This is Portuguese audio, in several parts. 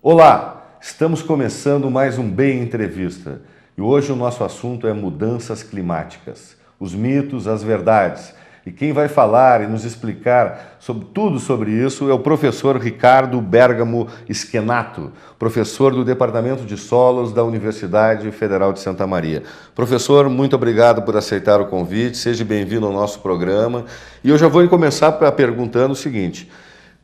Olá, estamos começando mais um Bem Entrevista e hoje o nosso assunto é mudanças climáticas, os mitos, as verdades. E quem vai falar e nos explicar sobre tudo sobre isso é o professor Ricardo Bergamo Schenato, professor do Departamento de Solos da Universidade Federal de Santa Maria. Professor, muito obrigado por aceitar o convite, seja bem-vindo ao nosso programa. E eu já vou começar perguntando o seguinte: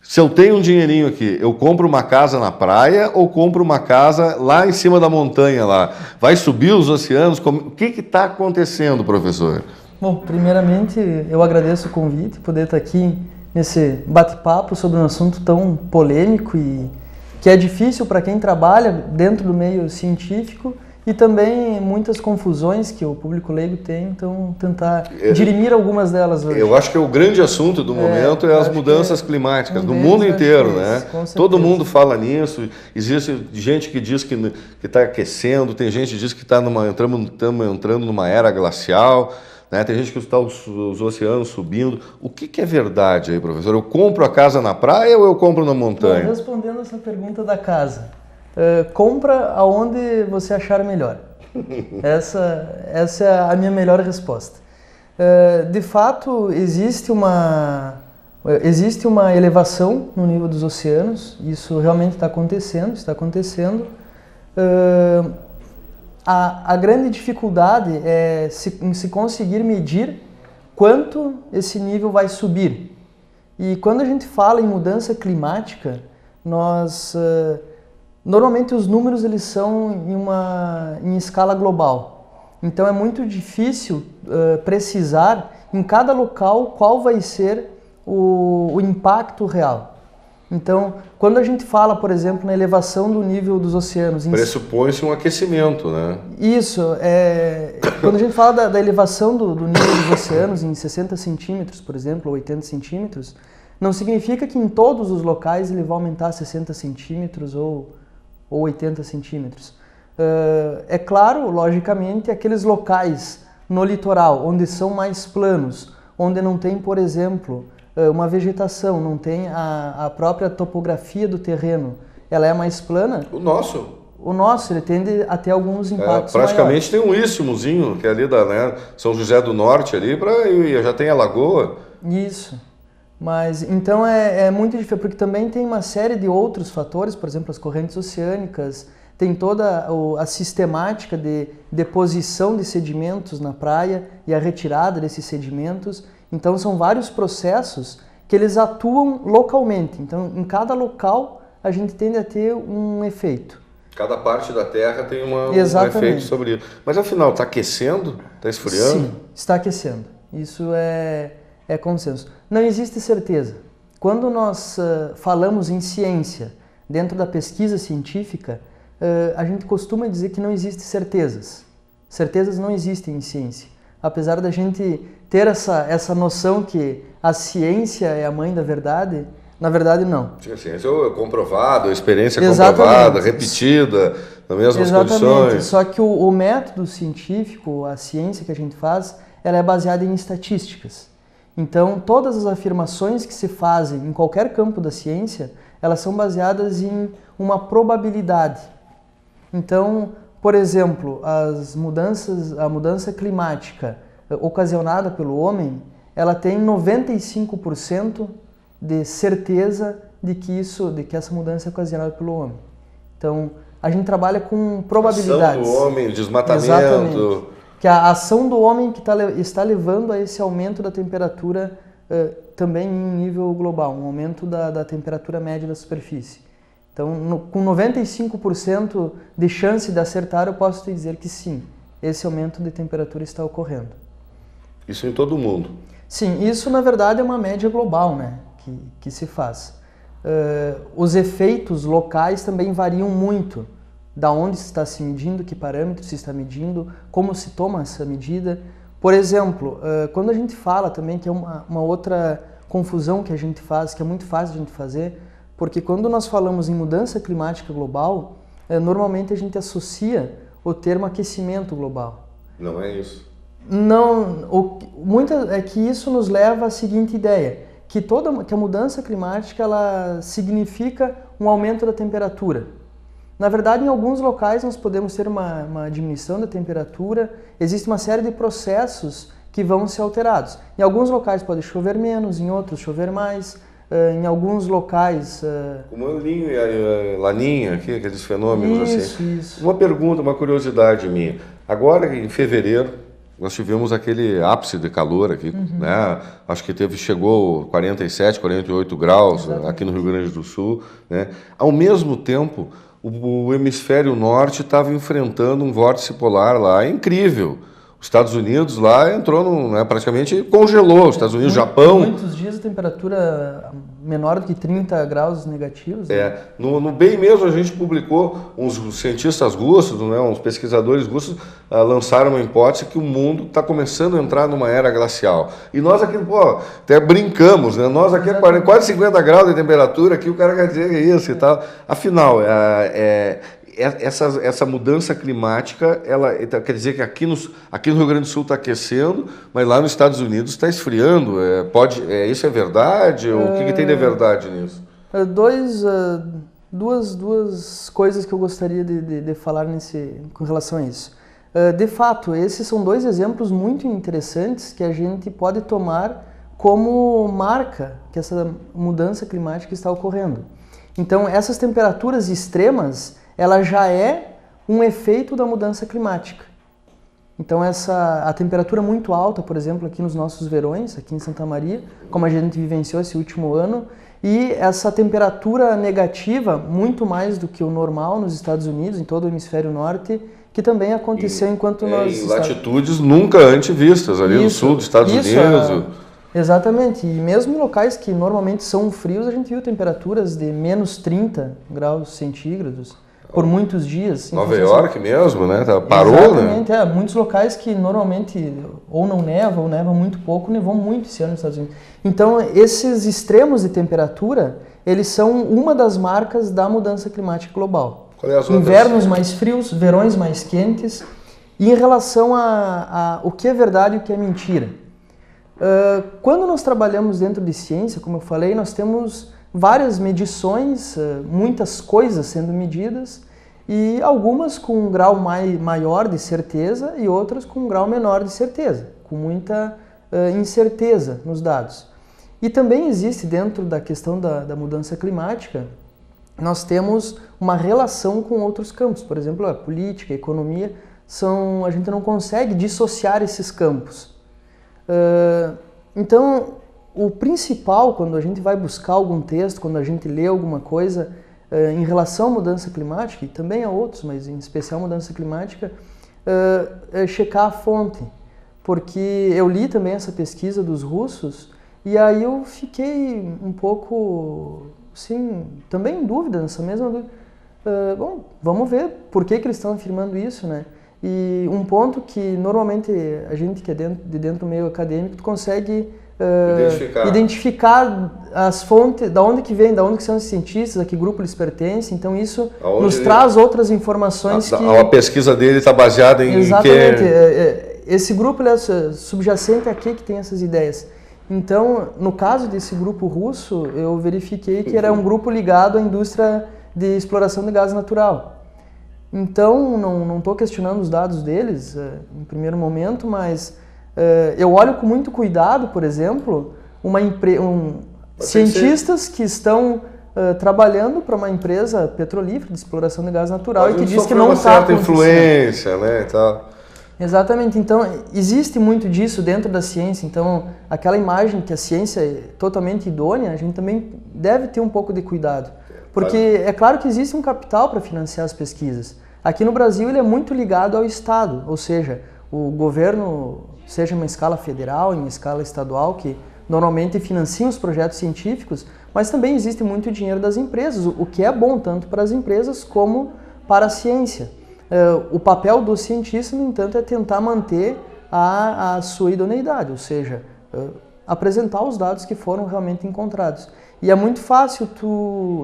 se eu tenho um dinheirinho aqui, eu compro uma casa na praia ou compro uma casa lá em cima da montanha lá? Vai subir os oceanos? O que está acontecendo, professor? Bom, primeiramente eu agradeço o convite, poder estar aqui nesse bate-papo sobre um assunto tão polêmico e que é difícil para quem trabalha dentro do meio científico e também muitas confusões que o público leigo tem, então tentar dirimir algumas delas hoje. Eu acho que o grande assunto do momento é as mudanças climáticas, no mundo inteiro, né? Todo mundo fala nisso, existe gente que diz que está aquecendo, tem gente que diz que estamos entrando numa era glacial, né? Tem gente que está os oceanos subindo. O que é verdade aí, professor? Eu compro a casa na praia ou eu compro na montanha? Bom, respondendo essa pergunta da casa, compra aonde você achar melhor. Essa é a minha melhor resposta. De fato, existe uma elevação no nível dos oceanos, isso realmente está acontecendo. A grande dificuldade é se conseguir medir quanto esse nível vai subir. E quando a gente fala em mudança climática, normalmente os números eles são em escala global. Então é muito difícil precisar em cada local qual vai ser o impacto real. Então, quando a gente fala, por exemplo, na elevação do nível dos oceanos... Pressupõe-se um aquecimento, né? Isso. Quando a gente fala da elevação do nível dos oceanos em 60 centímetros, por exemplo, ou 80 centímetros, não significa que em todos os locais ele vai aumentar 60 centímetros ou 80 centímetros. É claro, logicamente, aqueles locais no litoral, onde são mais planos, onde não tem, por exemplo, uma vegetação, não tem a própria topografia do terreno, ela é mais plana. O nosso, ele tende a ter alguns impactos praticamente maiores. Tem um istmozinho, que é ali da São José do Norte, ali, já tem a lagoa. Isso. Mas, então, é muito difícil, porque também tem uma série de outros fatores, por exemplo, as correntes oceânicas, tem toda a sistemática de deposição de sedimentos na praia e a retirada desses sedimentos. Então, são vários processos que eles atuam localmente. Então, em cada local, a gente tende a ter um efeito. Cada parte da Terra tem um efeito sobre isso. Mas, afinal, está aquecendo? Está esfriando? Sim, está aquecendo. Isso é consenso. Não existe certeza. Quando nós falamos em ciência, dentro da pesquisa científica, a gente costuma dizer que não existem certezas. Certezas não existem em ciência. Apesar da gente ter essa noção que a ciência é a mãe da verdade, na verdade não. A ciência é comprovada, a experiência é comprovada, repetida, nas mesmas condições. Só que o método científico, a ciência que a gente faz, ela é baseada em estatísticas. Então, todas as afirmações que se fazem em qualquer campo da ciência, elas são baseadas em uma probabilidade. Então, por exemplo, a mudança climática ocasionada pelo homem, ela tem 95% de certeza de que essa mudança é ocasionada pelo homem. Então, a gente trabalha com probabilidades. Ação do homem, desmatamento. Exatamente. Que a ação do homem que está levando a esse aumento da temperatura também em nível global, um aumento da temperatura média da superfície. Então, com 95% de chance de acertar, eu posso te dizer que sim, esse aumento de temperatura está ocorrendo. Isso em todo o mundo? Sim, isso na verdade é uma média global, né, que se faz. Os efeitos locais também variam muito, da onde se está se medindo, que parâmetros se está medindo, como se toma essa medida. Por exemplo, quando a gente fala também, que é uma outra confusão que a gente faz, que é muito fácil a gente fazer, porque quando nós falamos em mudança climática global, normalmente a gente associa o termo aquecimento global. Não é isso. Não, é que isso nos leva à seguinte ideia, que a mudança climática ela significa um aumento da temperatura. Na verdade, em alguns locais nós podemos ter uma diminuição da temperatura, existe uma série de processos que vão ser alterados. Em alguns locais pode chover menos, em outros chover mais, em alguns locais... Como o Ninho e a Laninha, aqueles fenômenos assim. Isso. Uma pergunta, uma curiosidade minha. Agora, em fevereiro, nós tivemos aquele ápice de calor aqui, né? Acho que chegou 47, 48 graus. Exatamente. Aqui no Rio Grande do Sul, né? Ao mesmo tempo, o hemisfério norte estava enfrentando um vórtice polar lá incrível. Os Estados Unidos lá entrou, praticamente congelou. Os Estados Unidos, Japão... Muitos dias a temperatura menor do que 30 graus negativos. Né? No BEM mesmo a gente publicou, uns cientistas russos, uns pesquisadores russos lançaram uma hipótese que o mundo está começando a entrar numa era glacial. E nós aqui, até brincamos, né? Nós aqui é quase 50 graus de temperatura, aqui o cara quer dizer isso e tal. Afinal, essa mudança climática, ela quer dizer que aqui no Rio Grande do Sul está aquecendo, mas lá nos Estados Unidos está esfriando. Isso é verdade? O que tem de verdade nisso? Duas coisas que eu gostaria de falar com relação a isso. De fato, esses são dois exemplos muito interessantes que a gente pode tomar como marca que essa mudança climática está ocorrendo. Então, essas temperaturas extremas, ela já é um efeito da mudança climática. Então a temperatura muito alta, por exemplo, aqui nos nossos verões, aqui em Santa Maria, como a gente vivenciou esse último ano, e essa temperatura negativa, muito mais do que o normal nos Estados Unidos, em todo o hemisfério norte, que também aconteceu enquanto nós... Em latitudes nunca antes vistas, ali no sul dos Estados Unidos... Exatamente, e mesmo em locais que normalmente são frios, a gente viu temperaturas de menos 30 graus centígrados por muitos dias. Nova York mesmo, né? Parou, exatamente, né? Muitos locais que normalmente ou não neva, ou neva muito pouco, nevou muito esse ano nos Estados Unidos. Então, esses extremos de temperatura, eles são uma das marcas da mudança climática global. Qual é as outras? Invernos mais frios, verões mais quentes. E em relação a o que é verdade e o que é mentira. Quando nós trabalhamos dentro de ciência, como eu falei, nós temos várias medições, muitas coisas sendo medidas, e algumas com um grau maior de certeza e outras com um grau menor de certeza, com muita incerteza nos dados. E também existe dentro da questão da mudança climática, nós temos uma relação com outros campos, por exemplo, a política, a economia, a gente não consegue dissociar esses campos. Então, o principal, quando a gente vai buscar algum texto, quando a gente lê alguma coisa em relação à mudança climática, e também a outros, mas em especial a mudança climática, é checar a fonte. Porque eu li também essa pesquisa dos russos, e aí eu fiquei um pouco, assim, também em dúvida, nessa mesma dúvida. Bom, vamos ver por que eles estão afirmando isso, né? E um ponto que normalmente a gente que é de dentro do meio acadêmico consegue identificar as fontes, da onde que vem, da onde que são os cientistas, a que grupo eles pertencem. Então isso nos traz outras informações que... A pesquisa dele está baseada em... Exatamente. Esse grupo ele é subjacente a que tem essas ideias. Então, no caso desse grupo russo, eu verifiquei que era um grupo ligado à indústria de exploração de gás natural. Então, não estou questionando os dados deles em primeiro momento, mas eu olho com muito cuidado, por exemplo, cientistas que estão trabalhando para uma empresa petrolífera de exploração de gás natural e que diz que não está acontecendo. Influência, né, e tal. Exatamente. Então, existe muito disso dentro da ciência. Então, aquela imagem que a ciência é totalmente idônea, a gente também deve ter um pouco de cuidado. Porque é claro que existe um capital para financiar as pesquisas. Aqui no Brasil ele é muito ligado ao Estado, ou seja, o governo, seja em uma escala federal, em uma escala estadual, que normalmente financiam os projetos científicos, mas também existe muito dinheiro das empresas, o que é bom tanto para as empresas como para a ciência. O papel do cientista, no entanto, é tentar manter a sua idoneidade, ou seja, apresentar os dados que foram realmente encontrados. E é muito fácil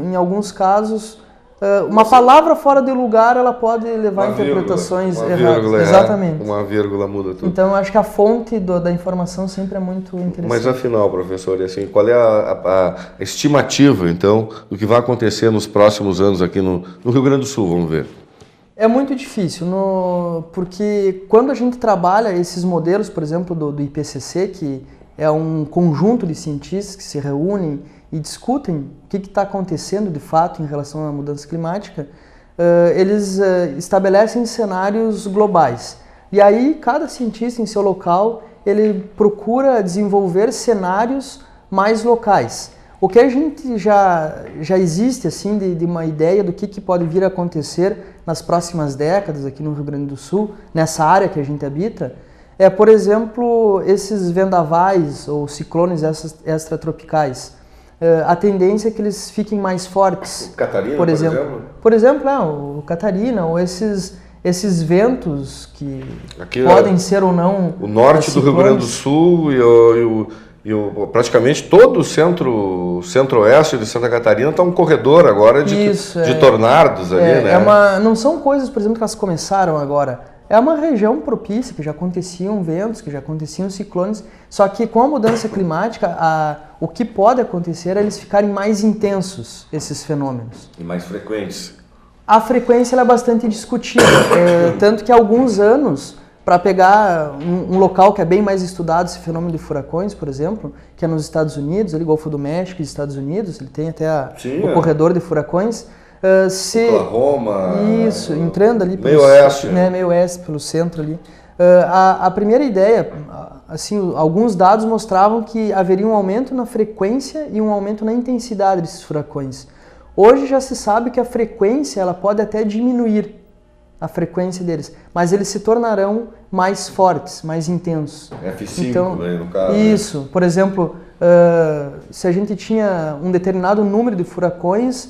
em alguns casos, uma palavra fora de lugar, ela pode levar a interpretações erradas. Exatamente. Uma vírgula muda tudo. Então, eu acho que a fonte da informação sempre é muito interessante. Mas afinal, professor, assim, qual é a estimativa, então, do que vai acontecer nos próximos anos aqui no Rio Grande do Sul? Vamos ver. É muito difícil, porque quando a gente trabalha esses modelos, por exemplo, do IPCC, que é um conjunto de cientistas que se reúnem e discutem o que está acontecendo de fato em relação à mudança climática, eles estabelecem cenários globais. E aí, cada cientista em seu local, ele procura desenvolver cenários mais locais. O que a gente já existe assim de uma ideia do que pode vir a acontecer nas próximas décadas aqui no Rio Grande do Sul, nessa área que a gente habita, é, por exemplo, esses vendavais ou ciclones extratropicais. A tendência é que eles fiquem mais fortes. Catarina, por exemplo? Por exemplo, o Catarina, ou esses ventos que aqui, podem ser ou não... O norte do Rio Grande do Sul e praticamente todo o centro-oeste de Santa Catarina está um corredor agora de tornados ali, né? Não são coisas, por exemplo, que elas começaram agora. É uma região propícia, que já aconteciam ventos, que já aconteciam ciclones, só que com a mudança climática, o que pode acontecer é eles ficarem mais intensos, esses fenômenos. E mais frequentes. A frequência ela é bastante discutida, tanto que há alguns anos, para pegar um local que é bem mais estudado, esse fenômeno de furacões, por exemplo, que é nos Estados Unidos, ali, Golfo do México e Estados Unidos, ele tem até o corredor de furacões. Oklahoma. Isso, entrando ali meio oeste. Meio oeste, pelo centro ali. A primeira ideia, assim, alguns dados mostravam que haveria um aumento na frequência e um aumento na intensidade desses furacões. Hoje já se sabe que a frequência ela pode até diminuir, a frequência deles, mas eles se tornarão mais fortes, mais intensos. F5, então, no caso. Isso, por exemplo, se a gente tinha um determinado número de furacões,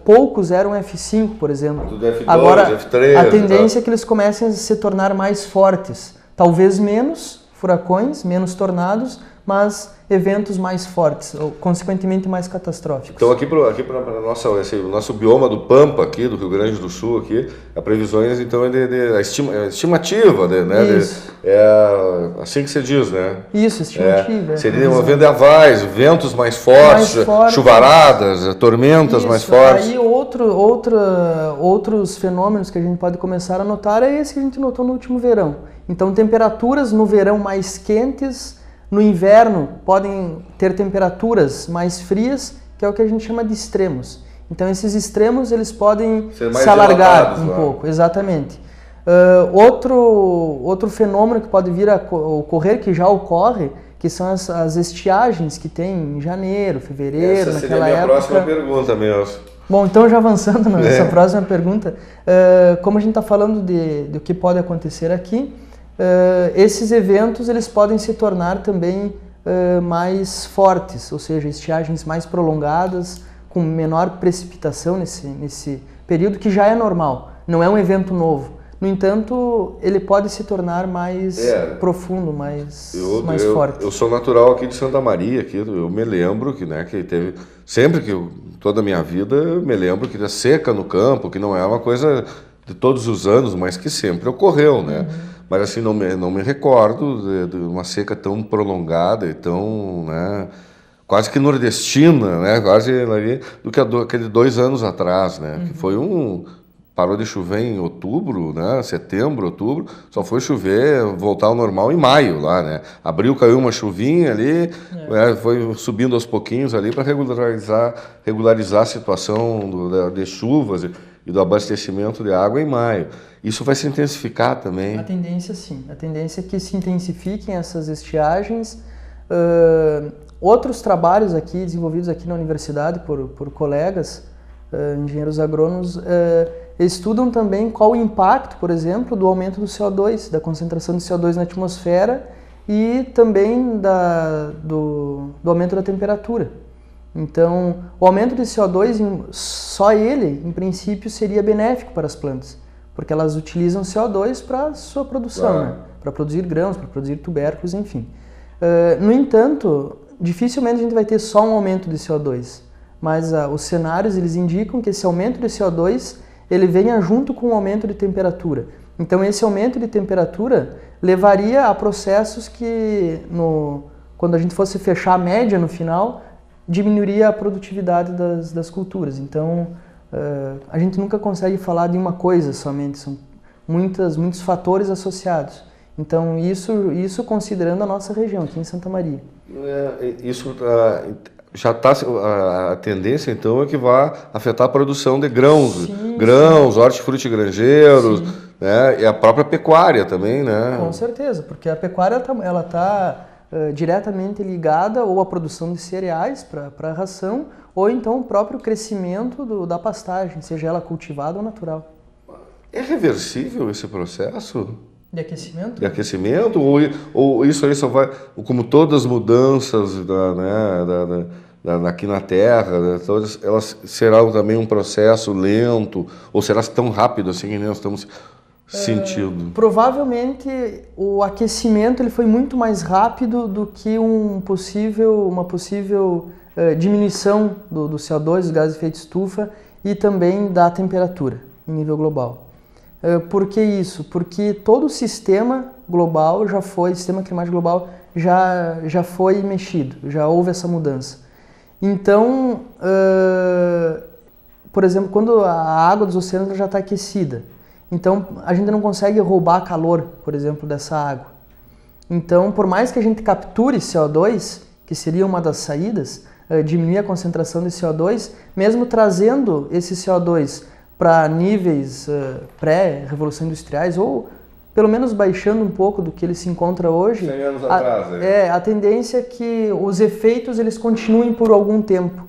poucos eram F5, por exemplo. Tudo F2, agora, F3. A tendência é que eles comecem a se tornar mais fortes. Talvez menos furacões, menos tornados, mas eventos mais fortes, ou consequentemente mais catastróficos. Então aqui para o nosso bioma do Pampa, aqui do Rio Grande do Sul, aqui, a previsões então a estimativa, né? Assim que você diz, né? Isso, estimativa. Seria vendavais, ventos mais fortes, chuvaradas, tormentas mais fortes. Aí outros fenômenos que a gente pode começar a notar é esse que a gente notou no último verão. Então temperaturas no verão mais quentes. No inverno, podem ter temperaturas mais frias, que é o que a gente chama de extremos. Então, esses extremos eles podem se alargar um pouco. Exatamente. Outro fenômeno que pode vir a ocorrer, que já ocorre, que são as estiagens que tem em janeiro, fevereiro, naquela época. Essa seria a minha próxima pergunta mesmo. Bom, então já avançando nessa próxima pergunta, como a gente está falando do que pode acontecer aqui, esses eventos eles podem se tornar também mais fortes, ou seja, estiagens mais prolongadas, com menor precipitação nesse período, que já é normal, não é um evento novo. No entanto, ele pode se tornar mais profundo, mais forte. Eu sou natural aqui de Santa Maria, aqui, eu me lembro que teve, sempre toda a minha vida, eu me lembro que a seca no campo, que não é uma coisa de todos os anos, mas que sempre ocorreu, né? Uhum. Mas assim, não me recordo de uma seca tão prolongada e tão, né, quase que nordestina, né, quase do que aquele 2 anos atrás, né, que foi parou de chover em outubro, né, setembro, outubro, só foi chover, voltar ao normal em maio lá, né, abril caiu uma chuvinha ali, foi subindo aos pouquinhos ali para regularizar a situação de chuvas e do abastecimento de água em maio. Isso vai se intensificar também? A tendência sim, a tendência é que se intensifiquem essas estiagens. Outros trabalhos aqui, desenvolvidos aqui na universidade por colegas, engenheiros agrônomos, estudam também qual o impacto, por exemplo, do aumento do CO2, da concentração de CO2 na atmosfera e também do aumento da temperatura. Então, o aumento de CO2, só ele, em princípio, seria benéfico para as plantas, porque elas utilizam CO2 para sua produção, né? Para produzir grãos, para produzir tubérculos, enfim. No entanto, dificilmente a gente vai ter só um aumento de CO2, mas os cenários eles indicam que esse aumento de CO2 ele venha junto com o aumento de temperatura. Então esse aumento de temperatura levaria a processos que, quando a gente fosse fechar a média no final, diminuiria a produtividade das culturas. Então a gente nunca consegue falar de uma coisa somente, são muitos fatores associados. Então isso considerando a nossa região, aqui em Santa Maria. Isso já está, a tendência então é que vai afetar a produção de grãos, hortifrutigranjeiros, né? E a própria pecuária também, né? Com certeza, porque a pecuária ela está diretamente ligada ou à produção de cereais para a ração, ou então o próprio crescimento da pastagem, seja ela cultivada ou natural. É reversível esse processo? De aquecimento? De aquecimento? Ou isso aí só vai, como todas as mudanças aqui na Terra, né, todas, elas serão também um processo lento, ou será tão rápido assim que nós estamos sentindo? Provavelmente o aquecimento ele foi muito mais rápido do que uma possível diminuição do CO2, dos gases de efeito estufa, e também da temperatura em nível global. Por que isso? Porque todo o sistema global sistema climático global já foi mexido, já houve essa mudança. Então, por exemplo, quando a água dos oceanos já está aquecida, então a gente não consegue roubar calor, por exemplo, dessa água. Então, por mais que a gente capture CO2, que seria uma das saídas, diminuir a concentração de CO2, mesmo trazendo esse CO2 para níveis pré-revolução industriais, ou pelo menos baixando um pouco do que ele se encontra hoje, 100 anos atrás, a tendência é que os efeitos eles continuem por algum tempo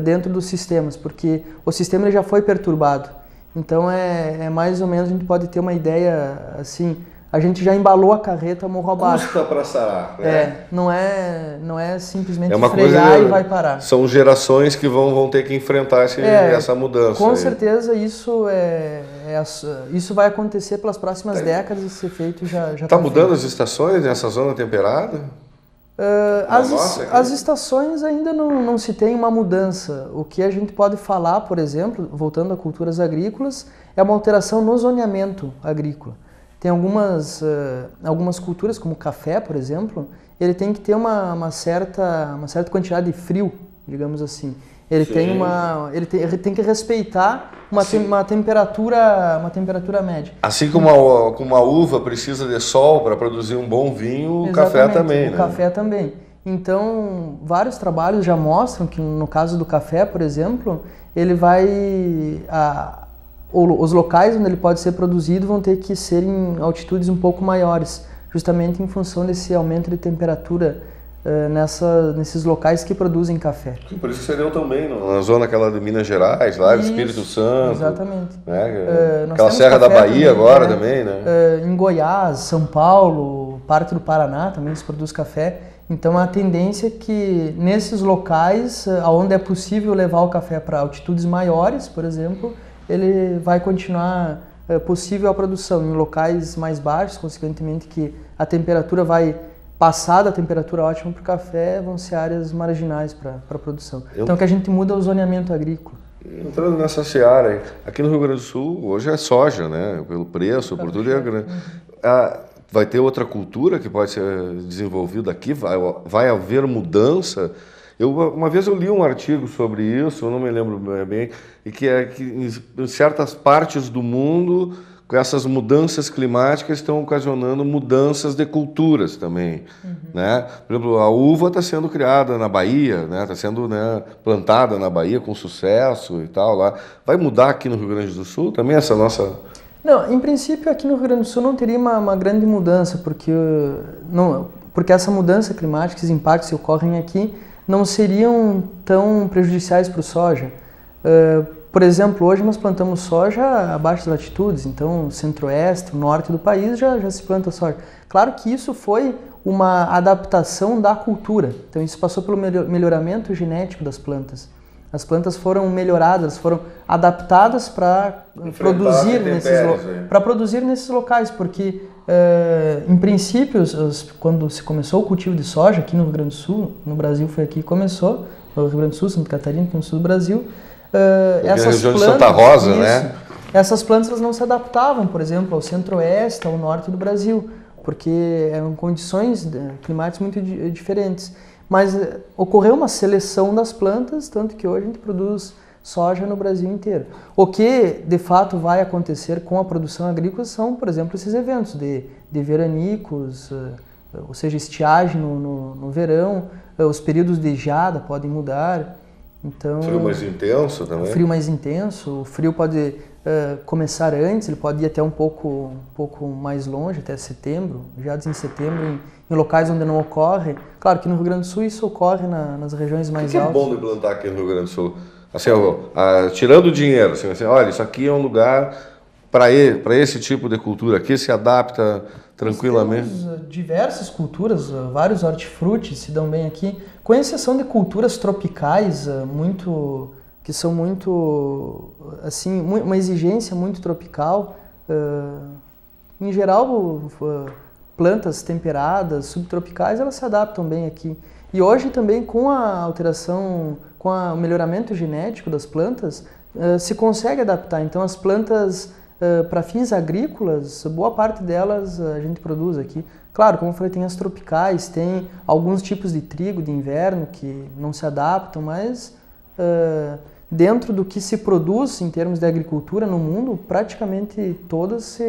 dentro dos sistemas, porque o sistema ele já foi perturbado. Então é mais ou menos, a gente pode ter uma ideia assim, a gente já embalou a carreta morro abaixo. Custa para sarar, né? Não é simplesmente uma frear coisa, e vai parar. São gerações que vão ter que enfrentar essa mudança. Com certeza isso vai acontecer pelas próximas décadas, esse efeito já está mudando as estações nessa zona temperada? As estações ainda não se tem uma mudança. O que a gente pode falar, por exemplo, voltando a culturas agrícolas, é uma alteração no zoneamento agrícola. Tem algumas culturas, como o café, por exemplo, ele tem que ter uma certa quantidade de frio, digamos assim. Ele tem que respeitar uma temperatura média. Assim como a uva precisa de sol para produzir um bom vinho, o café também, né? O café também. Então, vários trabalhos já mostram que no caso do café, por exemplo, ele os locais onde ele pode ser produzido vão ter que ser em altitudes um pouco maiores, justamente em função desse aumento de temperatura nesses locais que produzem café. Por isso que você deu também na zona aquela de Minas Gerais, lá do Espírito Santo. Exatamente. Né? Aquela Serra da Bahia agora também, né? Em Goiás, São Paulo, parte do Paraná também se produz café. Então a tendência é que nesses locais, onde é possível levar o café para altitudes maiores, por exemplo, ele vai continuar possível a produção. Em locais mais baixos, consequentemente que a temperatura vai passar da temperatura ótima para o café, vão ser áreas marginais para a produção. Então que a gente muda o zoneamento agrícola. Entrando nessa seara, aqui no Rio Grande do Sul, hoje é soja, né? Pelo preço, por tudo é grande. Vai ter outra cultura que pode ser desenvolvida aqui? Vai haver mudança? Uma vez eu li um artigo sobre isso, eu não me lembro bem, e que em certas partes do mundo, com essas mudanças climáticas estão ocasionando mudanças de culturas também. Né? Por exemplo, a uva está sendo criada na Bahia, né? Está sendo plantada na Bahia com sucesso e tal. Lá. Vai mudar aqui no Rio Grande do Sul também essa nossa... Não, em princípio aqui no Rio Grande do Sul não teria uma grande mudança, porque essa mudança climática, esses impactos que ocorrem aqui, não seriam tão prejudiciais para o soja. Por exemplo, hoje nós plantamos soja abaixo das latitudes, então centro-oeste, o norte do país já se planta soja. Claro que isso foi uma adaptação da cultura, então isso passou pelo melhoramento genético das plantas. As plantas foram melhoradas, foram adaptadas para produzir nesses locais, porque em princípio, quando se começou o cultivo de soja aqui no Rio Grande do Sul, no Brasil foi aqui que começou, no Rio Grande do Sul, Santa Catarina, no sul do Brasil. Essas região plantas, de Santa Rosa, isso, né? Essas plantas elas não se adaptavam, por exemplo, ao centro-oeste, ao norte do Brasil, porque eram condições climáticas muito diferentes. Mas ocorreu uma seleção das plantas, tanto que hoje a gente produz soja no Brasil inteiro. O que, de fato, vai acontecer com a produção agrícola são, por exemplo, esses eventos de veranicos, ou seja, estiagem no verão, os períodos de geada podem mudar. Então, frio mais intenso também? Frio mais intenso, o frio pode começar antes, ele pode ir até um pouco mais longe, até setembro, geadas em setembro, em locais onde não ocorre. Claro que no Rio Grande do Sul isso ocorre nas regiões mais altas. O que é bom de plantar aqui no Rio Grande do Sul? Assim, tirando o dinheiro, assim, olha, isso aqui é um lugar para esse tipo de cultura aqui, se adapta tranquilamente. Nós temos diversas culturas, vários hortifrutis se dão bem aqui, com exceção de culturas tropicais, que são muito, assim, uma exigência muito tropical. Em geral, plantas temperadas, subtropicais, elas se adaptam bem aqui. E hoje também com a alteração, com o melhoramento genético das plantas, se consegue adaptar. Então as plantas para fins agrícolas, boa parte delas a gente produz aqui. Claro, como eu falei, tem as tropicais, tem alguns tipos de trigo de inverno que não se adaptam, mas dentro do que se produz em termos de agricultura no mundo, praticamente todas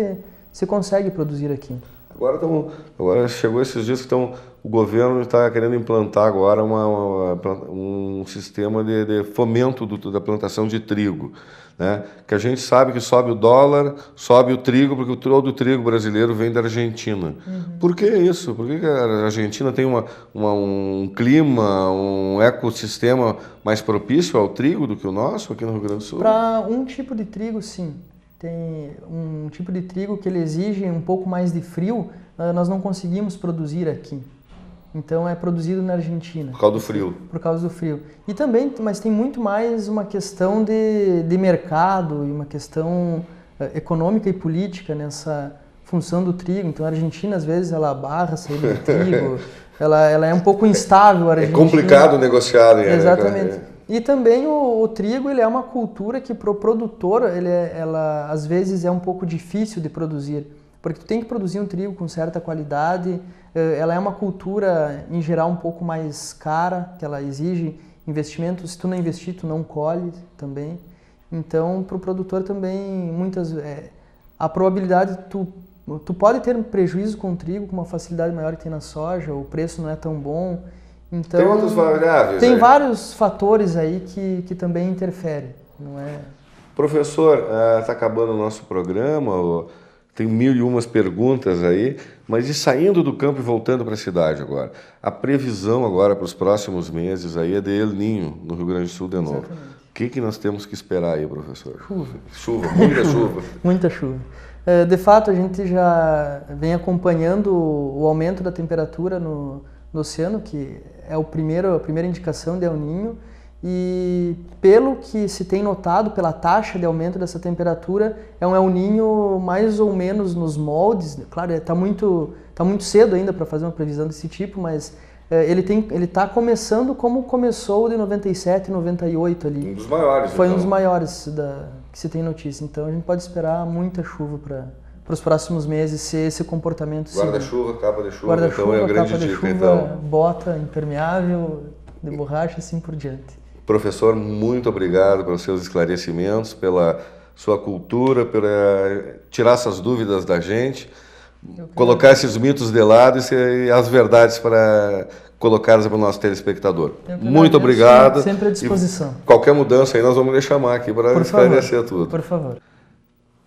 se consegue produzir aqui. Agora chegou esses dias que o governo está querendo implantar agora um sistema de fomento da plantação de trigo, né? Que a gente sabe que sobe o dólar, sobe o trigo, porque todo o trigo brasileiro vem da Argentina. Uhum. Por que isso? Por que a Argentina tem um clima, um ecossistema mais propício ao trigo do que o nosso aqui no Rio Grande do Sul? Para um tipo de trigo, sim. Tem um tipo de trigo que ele exige um pouco mais de frio, nós não conseguimos produzir aqui. Então é produzido na Argentina. Por causa do frio. Por causa do frio. E também, mas tem muito mais uma questão de mercado e uma questão econômica e política nessa função do trigo. Então a Argentina, às vezes, ela barra a saída do trigo, ela é um pouco instável. A Argentina. É complicado negociar. Né? Exatamente. E também o trigo, ele é uma cultura que para o produtor, ela às vezes é um pouco difícil de produzir, porque tu tem que produzir um trigo com certa qualidade, ela é uma cultura em geral um pouco mais cara, que ela exige investimento, se tu não investir tu não colhe também. Então para o produtor também a probabilidade tu pode ter um prejuízo com o trigo com uma facilidade maior que tem na soja, o preço não é tão bom. Então, tem outras variáveis. Tem vários fatores aí que também interferem, não é? Professor, está acabando o nosso programa, tem 1001 perguntas aí, mas saindo do campo e voltando para a cidade agora, a previsão agora para os próximos meses aí é de El Niño, no Rio Grande do Sul de novo. Exatamente. O que nós temos que esperar aí, professor? Chuva, muita chuva. Muita chuva. De fato, a gente já vem acompanhando o aumento da temperatura no oceano, que é a primeira indicação de El Niño, e pelo que se tem notado pela taxa de aumento dessa temperatura, é um El Niño mais ou menos nos moldes. Claro, está muito cedo ainda para fazer uma previsão desse tipo, mas ele está começando como começou de 97 e 98 ali. Um dos maiores. Foi um dos maiores que se tem notícia. Então a gente pode esperar muita chuva para os próximos meses, se esse comportamento... Guarda-chuva, capa de chuva, então é a grande dica. Então, bota impermeável, de borracha, assim por diante. Professor, muito obrigado pelos seus esclarecimentos, pela sua cultura, por tirar essas dúvidas da gente, colocar esses mitos de lado e as verdades para colocar para o nosso telespectador. Muito obrigado. Sempre à disposição. E qualquer mudança aí nós vamos lhe chamar aqui para esclarecer tudo. Por favor.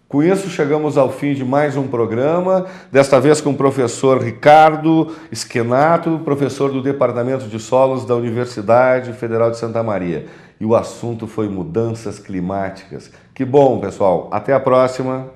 Com isso, chegamos ao fim de mais um programa, desta vez com o professor Ricardo Schenato, professor do Departamento de Solos da Universidade Federal de Santa Maria. E o assunto foi mudanças climáticas. Que bom, pessoal. Até a próxima.